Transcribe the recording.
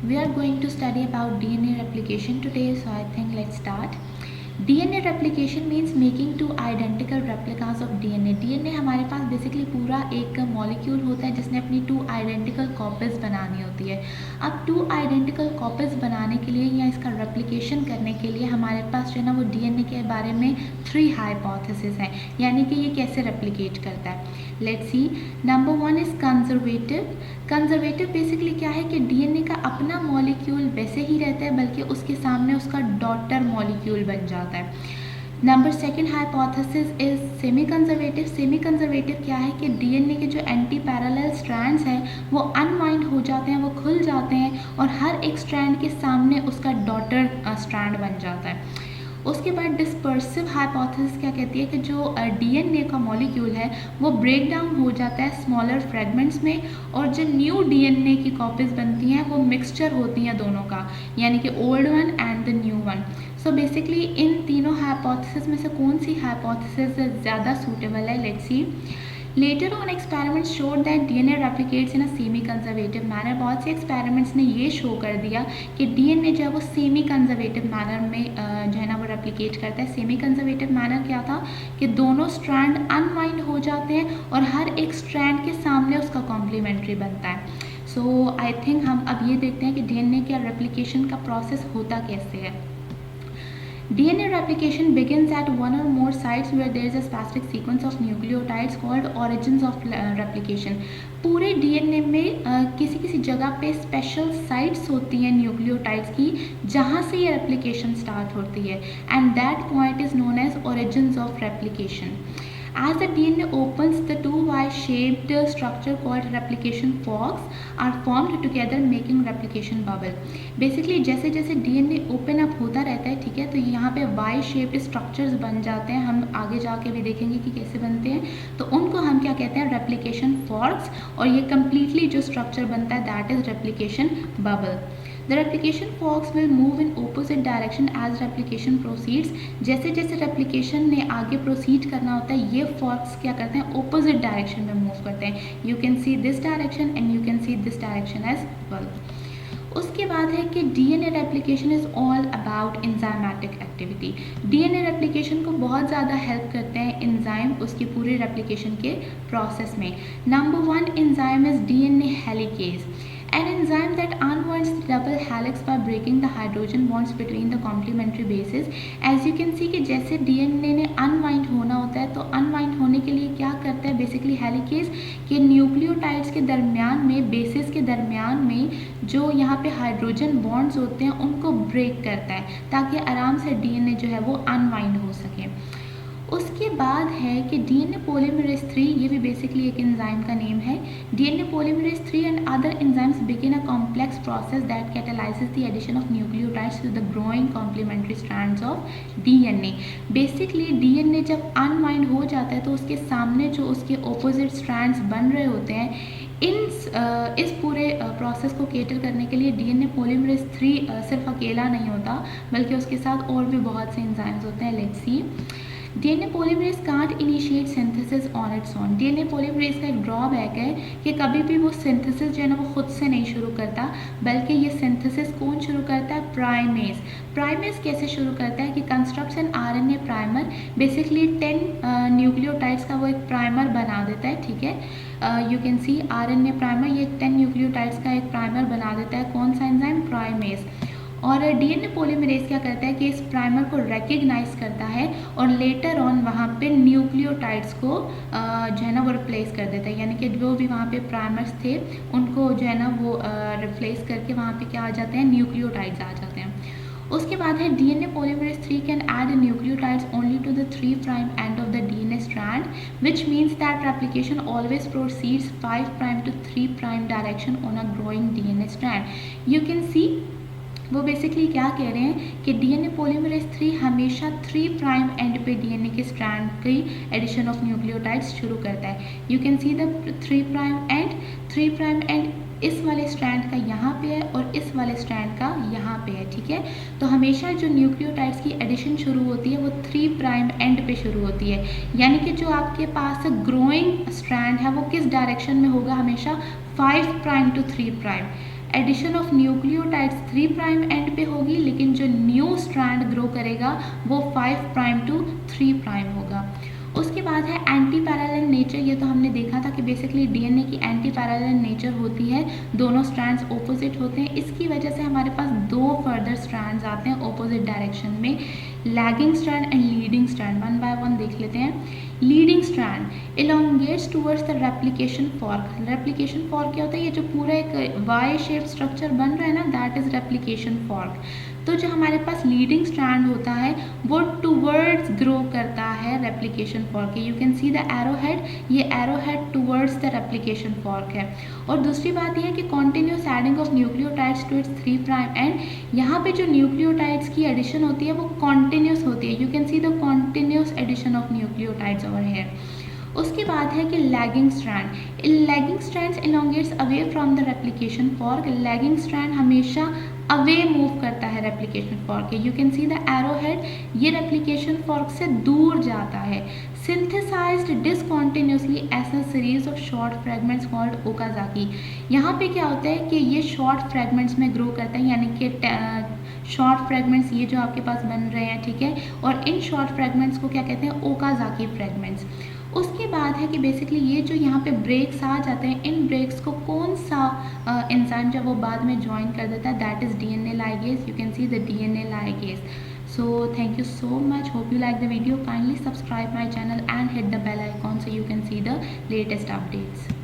We are going to study about DNA replication today, so I think let's start. DNA replication means making two identical replicas of DNA. DNA हमारे पास basically पूरा एक molecule होता है जिसने अपनी two identical copies बनानी होती है. अब टू आइडेंटिकल कॉपीज बनाने के लिए या इसका रेप्लिकेशन करने के लिए हमारे पास जो है ना वो DNA के बारे में 3 हाइपोथेसिस हैं, यानी कि ये कैसे रेप्लिकेट करता है. Let's C. Number 1 is conservative. Conservative basically क्या है कि डीएनए का अपना मॉलिक्यूल वैसे ही रहता है, बल्कि उसके सामने उसका डॉटर मॉलिक्यूल बन जाता है. Number second hypothesis is semi conservative. Semi conservative क्या है कि डीएनए के जो एंटी पैरेलल स्ट्रैंड्स हैं वो अनवाइंड हो जाते हैं, वो खुल जाते हैं और हर एक स्ट्रैंड के सामने उसका डॉटर स्ट्रैंड बन जाता है. उसके बाद डिस्पर्सिव हाइपोथेसिस क्या कहती है कि जो डीएनए का मॉलिक्यूल है वो ब्रेक डाउन हो जाता है स्मॉलर फ्रेगमेंट्स में, और जो न्यू डीएनए की कॉपीज बनती हैं वो मिक्सचर होती हैं दोनों का, यानी कि old one and the new one. So basically इन तीनों हाइपोथेसिस में से कौन सी हाइपोथेसिस ज़्यादा सूटेबल है. Let's see. Later on experiments showed that DNA replicates in a semi-conservative manner. बहुत से experiments ने ये शो कर दिया कि DNA जो है वो सेमी कंजर्वेटिव मैनर में जो है ना वो रेप्लिकेट करता है. सेमी कंजर्वेटिव मैनर क्या था कि दोनों स्ट्रैंड अनवाइंड हो जाते हैं और हर एक स्ट्रैंड के सामने उसका कॉम्प्लीमेंट्री बनता है. सो आई थिंक हम अब ये देखते हैं कि DNA के रेप्लिकेशन का प्रोसेस होता कैसे है. DNA replication begins at one or more sites where there is a specific sequence of nucleotides called origins of replication. पूरे DNA में किसी किसी जगह पे स्पेशल साइट्स होती हैं न्यूक्लियोटाइड्स की जहाँ से ये रेप्लिकेशन स्टार्ट होती है, and that point is known as origins of replication. As the DNA opens, the two Y-shaped structure called replication forks are formed together, making replication bubble. Basically जैसे जैसे DNA ओपन अप होता रहता है, ठीक है, तो यहाँ पे Y-shaped structures बन जाते हैं. हम आगे जाके भी देखेंगे कि कैसे बनते हैं. तो उनको हम क्या कहते हैं, replication forks, और ये completely जो structure बनता है that is replication bubble. The replication forks will move in opposite direction as replication proceeds. जैसे जैसे replication ने आगे proceed करना होता है, ये forks क्या करते हैं, opposite direction में move करते हैं. You can see this direction and you can see this direction as well. उसके बाद है कि DNA replication is all about enzymatic activity. DNA replication को बहुत ज़्यादा हेल्प करते हैं enzyme उसकी पूरे replication के process में. Number 1 enzyme is DNA helicase. An enzyme that unwinds the double helix by breaking the hydrogen bonds between the complementary bases. As you can see कि जैसे DNA ने unwind होना होता है, तो unwind होने के लिए क्या करता है बेसिकली हेलिकेज के न्यूक्लियोटाइड्स के दरमियान में, बेसिस के दरमियान में जो यहाँ पे हाइड्रोजन बॉन्ड्स होते हैं उनको ब्रेक करता है ताकि आराम से DNA जो है वो unwind हो सके. उसके बाद है कि DNA polymerase 3, ये भी बेसिकली एक एंजाइम का नेम है. DNA polymerase 3 and other enzymes begin a complex process that catalyzes the addition of nucleotides to the growing complementary strands of DNA. Basically DNA जब अनवाइंड हो जाता है तो उसके सामने जो उसके ऑपोजिट स्ट्रैंड्स बन रहे होते हैं, इस पूरे प्रोसेस को केटर करने के लिए DNA polymerase 3 सिर्फ अकेला नहीं होता, बल्कि उसके साथ और भी बहुत से एंजाइम्स होते हैं. Let's see. DNA polymerase can't initiate synthesis on its own. DNA polymerase का एक ड्रॉबैक है कि कभी भी वो सिंथेसिस जो है ना वो खुद से नहीं शुरू करता, बल्कि ये सिंथेसिस कौन शुरू करता है, प्राइमेज. प्राइमेज कैसे शुरू करता है कि constructs an RNA primer. Basically 10 nucleotides का वो एक प्राइमर बना देता है, ठीक है. You can see RNA primer, ये 10 न्यूक्लियोटाइड्स का एक प्राइमर बना देता है. कौन सा एंजाइम, प्राइमेज. और DNA पोलीमरेज क्या करता है कि इस प्राइमर को रिकग्नाइज करता है और लेटर ऑन वहाँ पे न्यूक्लियोटाइड्स को जो है ना वो रिप्लेस कर देता है, यानी कि जो भी वहाँ पे प्राइमर्स थे उनको जो है ना वो रिप्लेस करके वहाँ पे क्या आ जाते हैं, न्यूक्लियोटाइड्स आ जाते हैं. उसके बाद है DNA polymerase 3 can add nucleotides only to the 3' end of the DNA strand, which means that replication always proceeds 5' to 3' direction on a growing DNA strand. You can see वो बेसिकली क्या कह रहे हैं कि DNA polymerase 3 हमेशा 3' and पे DNA के strand की एडिशन ऑफ न्यूक्लियोटाइड्स शुरू करता है. You can see the 3' and इस वाले स्ट्रैंड का यहाँ पे है और इस वाले स्ट्रैंड का यहाँ पे है, ठीक है. तो हमेशा जो न्यूक्लियोटाइड्स की एडिशन शुरू होती है वो 3' एंड पे शुरू होती है, यानी कि जो आपके पास ग्रोइंग स्ट्रैंड है वो किस डायरेक्शन में होगा, हमेशा 5' to 3'. Addition of nucleotides 3 prime end पे होगी, लेकिन जो न्यू स्ट्रैंड ग्रो करेगा वो 5 प्राइम टू 3 प्राइम होगा। उसके बाद है एंटी पैरेलल नेचर। ये तो हमने देखा था कि बेसिकली डीएनए की एंटी पैरेलल नेचर होती है, दोनों स्ट्रैंड्स ऑपोजिट होते हैं। इसकी वजह से हमारे पास दो फर्दर स्ट्रैंड्स आते हैं ऑपोजिट डायरेक्शन में, lagging strand and leading strand. One by one देख लेते हैं। Leading strand elongates towards the replication fork. Replication fork क्या होता है? ये जो पूरा एक वाई शेप स्ट्रक्चर बन रहा है ना, दैट इज रेप्लिकेशन फॉर्क। तो जो हमारे पास लीडिंग स्ट्रैंड होता है वो टूवर्ड्स ग्रो करता है रेप्लिकेशन फॉर्क के। You can see the arrow head, ये arrow head towards the replication fork है। और दूसरी बात यह है कि continuous adding of nucleotides to its 3 prime end, यहाँ पे जो न्यूक्लियोटाइड्स की एडिशन होती है वो कॉन्टिन्यूस होती है। You can see the continuous addition of nucleotides over here. उसके बाद है कि lagging strand. Lagging strands elongates away from the replication fork. Lagging strand हमेशा अवे मूव करता है रेप्लिकेशन फॉर्क के। You can see the arrow head, ये replication fork से दूर जाता है। Synthesised discontinuously as a series of short fragments called Okazaki. यहाँ पे क्या होता है कि ये शॉर्ट फ्रेगमेंट्स में ग्रो करता है, यानी कि शॉर्ट फ्रेगमेंट्स ये जो आपके पास बन रहे हैं, ठीक है, और इन शॉर्ट फ्रेगमेंट्स को क्या कहते हैं? Okazaki fragments. उसके बाद है कि बेसिकली ये जो यहाँ पे ब्रेक्स आ जाते हैं, इन ब्रेक्स को कौन सा इंसान जब वो बाद में ज्वाइन कर देता है, that is DNA ligase. You can see the DNA ligase. So thank you so much. Hope you like the video. Kindly subscribe my channel and hit the bell icon so you can see the latest updates.